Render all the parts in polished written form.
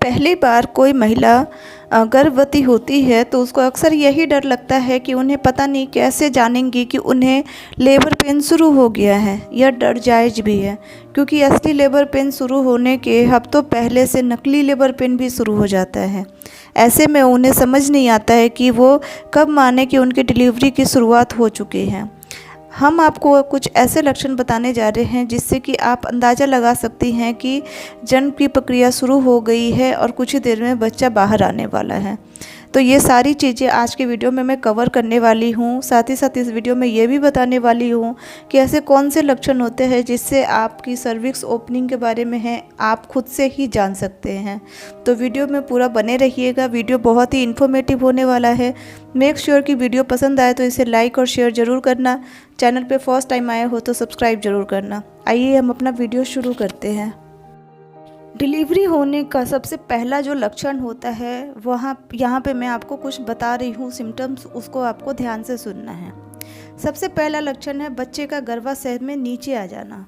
पहली बार कोई महिला गर्भवती होती है तो उसको अक्सर यही डर लगता है कि उन्हें पता नहीं कैसे जानेंगी कि उन्हें लेबर पेन शुरू हो गया है। यह डर जायज़ भी है, क्योंकि असली लेबर पेन शुरू होने के हफ्तों पहले से नकली लेबर पेन भी शुरू हो जाता है। ऐसे में उन्हें समझ नहीं आता है कि वो कब माने कि उनकी डिलीवरी की शुरुआत हो चुकी है। हम आपको कुछ ऐसे लक्षण बताने जा रहे हैं जिससे कि आप अंदाज़ा लगा सकती हैं कि जन्म की प्रक्रिया शुरू हो गई है और कुछ ही देर में बच्चा बाहर आने वाला है। तो ये सारी चीज़ें आज के वीडियो में मैं कवर करने वाली हूँ। साथ ही साथ इस वीडियो में ये भी बताने वाली हूँ कि ऐसे कौन से लक्षण होते हैं जिससे आपकी सर्विक्स ओपनिंग के बारे में है आप खुद से ही जान सकते हैं। तो वीडियो में पूरा बने रहिएगा। वीडियो बहुत ही इन्फॉर्मेटिव होने वाला है। मेक श्योर कि वीडियो पसंद आए तो इसे लाइक और शेयर ज़रूर करना। चैनल पे फर्स्ट टाइम आए हो तो सब्सक्राइब ज़रूर करना। आइए हम अपना वीडियो शुरू करते हैं। डिलीवरी होने का सबसे पहला जो लक्षण होता है यहाँ पे मैं आपको कुछ बता रही हूँ सिम्टम्स, उसको आपको ध्यान से सुनना है। सबसे पहला लक्षण है बच्चे का गर्भाशय में नीचे आ जाना।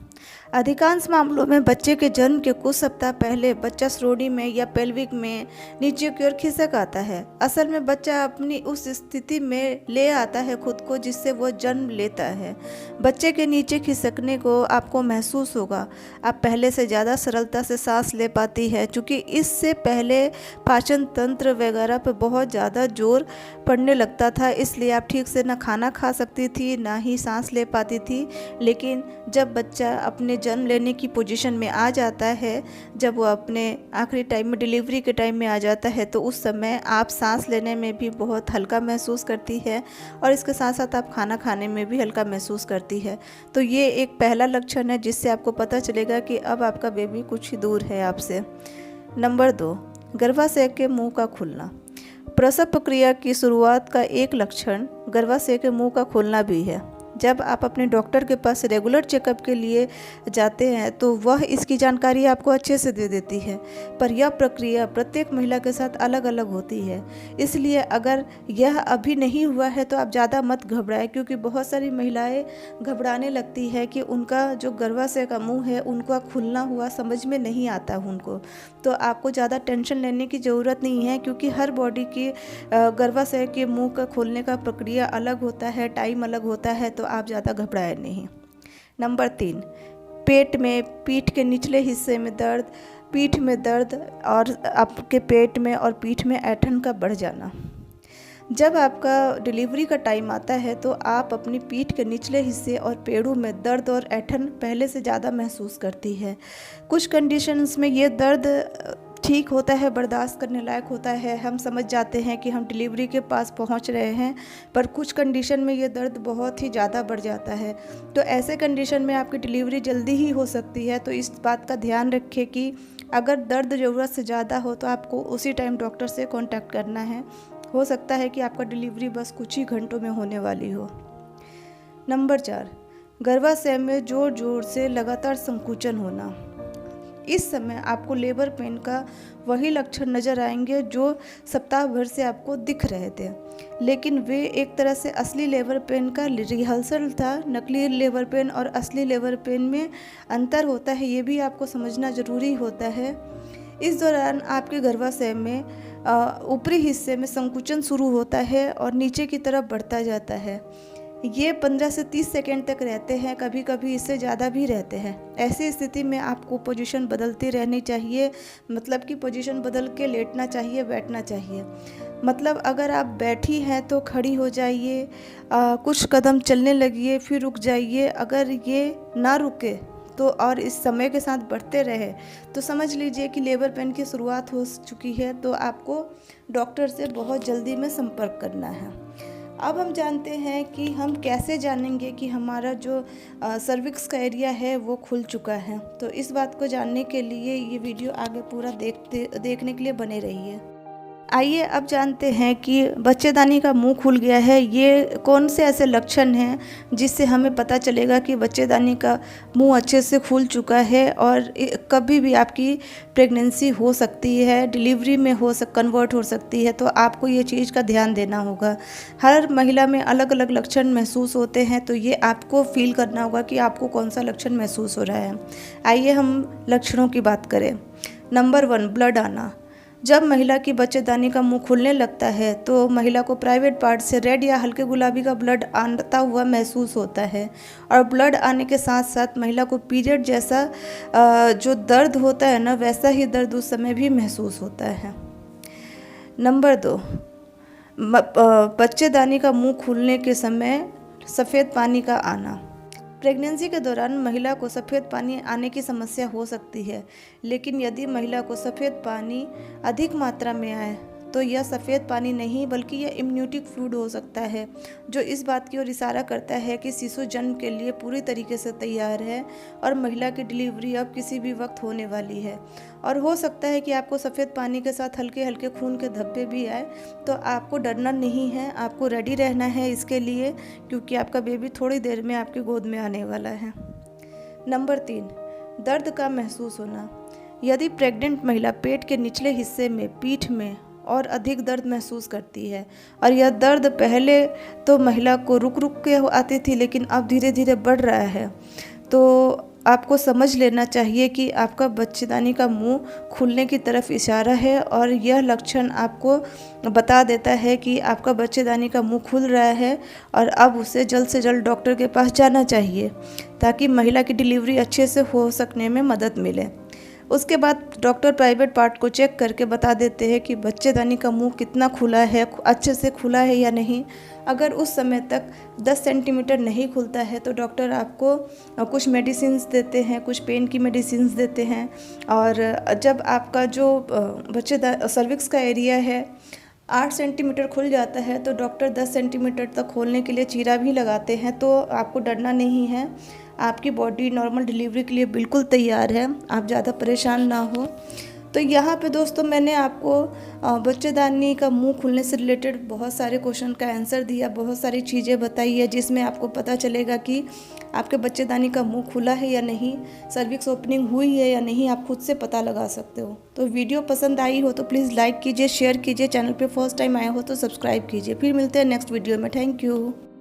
अधिकांश मामलों में बच्चे के जन्म के कुछ सप्ताह पहले बच्चा श्रोणि में या पेल्विक में नीचे की ओर खिसक आता है। असल में बच्चा अपनी उस स्थिति में ले आता है खुद को जिससे वो जन्म लेता है। बच्चे के नीचे खिसकने को आपको महसूस होगा। आप पहले से ज़्यादा सरलता से सांस ले पाती है, क्योंकि इससे पहले पाचन तंत्र वगैरह पर बहुत ज़्यादा जोर पड़ने लगता था, इसलिए आप ठीक से ना खाना खा सकती थी ना ही सांस ले पाती थी। लेकिन जब बच्चा अपने जन्म लेने की पोजीशन में आ जाता है, जब वो अपने आखिरी टाइम में डिलीवरी के टाइम में आ जाता है, तो उस समय आप सांस लेने में भी बहुत हल्का महसूस करती है और इसके साथ साथ आप खाना खाने में भी हल्का महसूस करती है। तो ये एक पहला लक्षण है जिससे आपको पता चलेगा कि अब आपका बेबी कुछ ही दूर है आपसे। नंबर 2, गर्भाशय के मुंह का खुलना। प्रसव प्रक्रिया की शुरुआत का एक लक्षण गर्भाशय के मुंह का खुलना भी है। जब आप अपने डॉक्टर के पास रेगुलर चेकअप के लिए जाते हैं तो वह इसकी जानकारी आपको अच्छे से दे देती है, पर यह प्रक्रिया प्रत्येक महिला के साथ अलग अलग होती है। इसलिए अगर यह अभी नहीं हुआ है तो आप ज़्यादा मत घबराएं, क्योंकि बहुत सारी महिलाएं घबराने लगती है कि उनका जो गर्भाशय का मुंह है उनका खुलना हुआ समझ में नहीं आता उनको। तो आपको ज़्यादा टेंशन लेने की ज़रूरत नहीं है, क्योंकि हर बॉडी की गर्भाशय के मुंह का खोलने का प्रक्रिया अलग होता है, टाइम अलग होता है, तो आप ज़्यादा घबराएं नहीं। नंबर 3, पेट में पीठ के निचले हिस्से में दर्द, पीठ में दर्द और आपके पेट में और पीठ में ऐंठन का बढ़ जाना। जब आपका डिलीवरी का टाइम आता है तो आप अपनी पीठ के निचले हिस्से और पेड़ों में दर्द और ऐंठन पहले से ज़्यादा महसूस करती है। कुछ कंडीशंस में ये दर्द ठीक होता है, बर्दाश्त करने लायक होता है, हम समझ जाते हैं कि हम डिलीवरी के पास पहुंच रहे हैं, पर कुछ कंडीशन में ये दर्द बहुत ही ज़्यादा बढ़ जाता है। तो ऐसे कंडीशन में आपकी डिलीवरी जल्दी ही हो सकती है। तो इस बात का ध्यान रखें कि अगर दर्द ज़रूरत से ज़्यादा हो तो आपको उसी टाइम डॉक्टर से कॉन्टैक्ट करना है। हो सकता है कि आपका डिलीवरी बस कुछ ही घंटों में होने वाली हो। नंबर 4, गर्भाशय में ज़ोर ज़ोर से लगातार संकुचन होना। इस समय आपको लेबर पेन का वही लक्षण नज़र आएंगे जो सप्ताह भर से आपको दिख रहे थे, लेकिन वे एक तरह से असली लेबर पेन का रिहर्सल था। नकली लेबर पेन और असली लेबर पेन में अंतर होता है, ये भी आपको समझना ज़रूरी होता है। इस दौरान आपके गर्भाशय में ऊपरी हिस्से में संकुचन शुरू होता है और नीचे की तरफ बढ़ता जाता है। ये 15 से 30 सेकेंड तक रहते हैं, कभी कभी इससे ज़्यादा भी रहते हैं। ऐसी स्थिति में आपको पोजीशन बदलती रहनी चाहिए, मतलब कि पोजीशन बदल के लेटना चाहिए, बैठना चाहिए। मतलब अगर आप बैठी हैं तो खड़ी हो जाइए, कुछ कदम चलने लगिए, फिर रुक जाइए। अगर ये ना रुके तो और इस समय के साथ बढ़ते रहे तो समझ लीजिए कि लेबर पेन की शुरुआत हो चुकी है। तो आपको डॉक्टर से बहुत जल्दी में संपर्क करना है। अब हम जानते हैं कि हम कैसे जानेंगे कि हमारा जो सर्विक्स का एरिया है वो खुल चुका है। तो इस बात को जानने के लिए ये वीडियो आगे पूरा देखने के लिए बने रहिए। आइए अब जानते हैं कि बच्चेदानी का मुंह खुल गया है। ये कौन से ऐसे लक्षण हैं जिससे हमें पता चलेगा कि बच्चेदानी का मुंह अच्छे से खुल चुका है और कभी भी आपकी प्रेगनेंसी हो सकती है, डिलीवरी में कन्वर्ट हो सकती है। तो आपको ये चीज़ का ध्यान देना होगा। हर महिला में अलग अलग लक्षण महसूस होते हैं, तो ये आपको फील करना होगा कि आपको कौन सा लक्षण महसूस हो रहा है। आइए हम लक्षणों की बात करें। नंबर 1, ब्लड आना। जब महिला की बच्चेदानी का मुंह खुलने लगता है तो महिला को प्राइवेट पार्ट से रेड या हल्के गुलाबी का ब्लड आता हुआ महसूस होता है, और ब्लड आने के साथ साथ महिला को पीरियड जैसा जो दर्द होता है ना, वैसा ही दर्द उस समय भी महसूस होता है। नंबर 2, बच्चेदानी का मुंह खुलने के समय सफ़ेद पानी का आना। प्रेगनेंसी के दौरान महिला को सफ़ेद पानी आने की समस्या हो सकती है, लेकिन यदि महिला को सफ़ेद पानी अधिक मात्रा में आए तो यह सफ़ेद पानी नहीं बल्कि यह इम्यूनिटिक फ्लूइड हो सकता है, जो इस बात की ओर इशारा करता है कि शिशु जन्म के लिए पूरी तरीके से तैयार है और महिला की डिलीवरी अब किसी भी वक्त होने वाली है। और हो सकता है कि आपको सफ़ेद पानी के साथ हल्के हल्के खून के धब्बे भी आए, तो आपको डरना नहीं है, आपको रेडी रहना है इसके लिए, क्योंकि आपका बेबी थोड़ी देर में आपकी गोद में आने वाला है। नंबर 3, दर्द का महसूस होना। यदि प्रेग्नेंट महिला पेट के निचले हिस्से में, पीठ में और अधिक दर्द महसूस करती है, और यह दर्द पहले तो महिला को रुक रुक के आती थी लेकिन अब धीरे धीरे बढ़ रहा है, तो आपको समझ लेना चाहिए कि आपका बच्चेदानी का मुंह खुलने की तरफ इशारा है, और यह लक्षण आपको बता देता है कि आपका बच्चेदानी का मुंह खुल रहा है और अब उसे जल्द से जल्द डॉक्टर के पास जाना चाहिए ताकि महिला की डिलीवरी अच्छे से हो सकने में मदद मिले। उसके बाद डॉक्टर प्राइवेट पार्ट को चेक करके बता देते हैं कि बच्चेदानी का मुंह कितना खुला है, अच्छे से खुला है या नहीं। अगर उस समय तक 10 सेंटीमीटर नहीं खुलता है तो डॉक्टर आपको कुछ मेडिसिन्स देते हैं, कुछ पेन की मेडिसिन्स देते हैं। और जब आपका जो सर्विक्स का एरिया है 8 सेंटीमीटर खुल जाता है तो डॉक्टर 10 सेंटीमीटर तक खोलने के लिए चीरा भी लगाते हैं। तो आपको डरना नहीं है, आपकी बॉडी नॉर्मल डिलीवरी के लिए बिल्कुल तैयार है, आप ज़्यादा परेशान ना हो। तो यहाँ पे दोस्तों मैंने आपको बच्चेदानी का मुंह खुलने से रिलेटेड बहुत सारे क्वेश्चन का आंसर दिया, बहुत सारी चीज़ें बताई है जिसमें आपको पता चलेगा कि आपके बच्चेदानी का मुंह खुला है या नहीं, सर्विक्स ओपनिंग हुई है या नहीं, आप खुद से पता लगा सकते हो। तो वीडियो पसंद आई हो तो प्लीज़ लाइक कीजिए, शेयर कीजिए, चैनल पे फर्स्ट टाइम आए हो तो सब्सक्राइब कीजिए। फिर मिलते हैं नेक्स्ट वीडियो में। Thank you.